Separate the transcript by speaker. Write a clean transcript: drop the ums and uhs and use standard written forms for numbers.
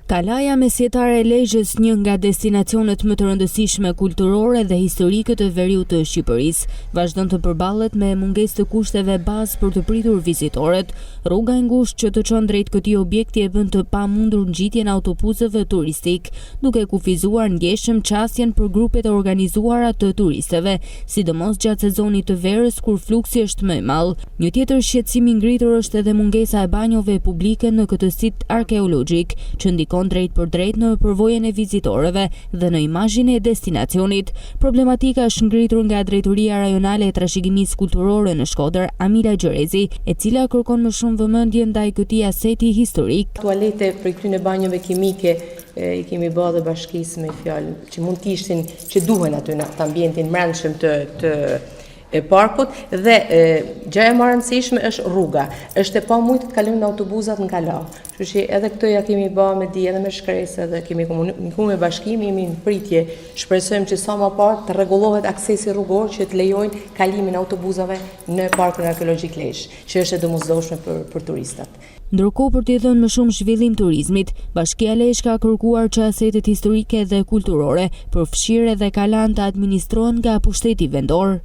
Speaker 1: Kalaja mesjetare e Lezhës, një nga destinacionet më të rëndësishme kulturore dhe historike të veriut të Shqipërisë, vazhdon të përballet me mungesë të kushteve bazë për të pritur vizitorët. Rruga e ngushtë që të çon drejt këtij objekti e bën të pamundur ngjitjen e autobusëve turistik, duke kufizuar ndjeshëm çastjen për grupet e organizuara të turistëve, sidomos gjatë sezonit të verës kur fluksi është më i madh. Një tjetër shqetësim i ngritur është edhe mungesa e banjove publike në këtë sit arkeologjik, që ndikon drejt për drejt në përvojën e vizitorëve dhe në imazhin e destinacionit. Problematika është ngritur nga Drejtoria Rajonale e Trashëgimisë Kulturore në Shkodër, Amila Gjerezi, e cila kërkon më shumë vëmendje ndaj këtij aseti historik.
Speaker 2: Tualete për këtyre banjove kimike i kemi bërë dhe bashkisë me fjalë që mund të ishin që duhen aty në këtë ambientin brendshëm të parkut dhe gjëja më e rëndësishme është rruga. Është e pamujtë të kalojnë autobusat në kala. Kështu që edhe këtë ja kemi bërë me dije edhe me shkresë dhe kemi komunikuar me bashkimin, jemi në pritje. Shpresojmë që sa më parë të rregullohet aksesi rrugor që të lejojnë kalimin e autobusave në parkun arkeologjik Lezhë, që është e domosdoshme për turistat.
Speaker 1: Ndërkohë, për t'i dhënë më shumë zhvillim turizmit, Bashkia Lezhë ka kërkuar që asetet historike dhe kulturore përfshirë edhe kalan të administrohen nga pushteti vendor.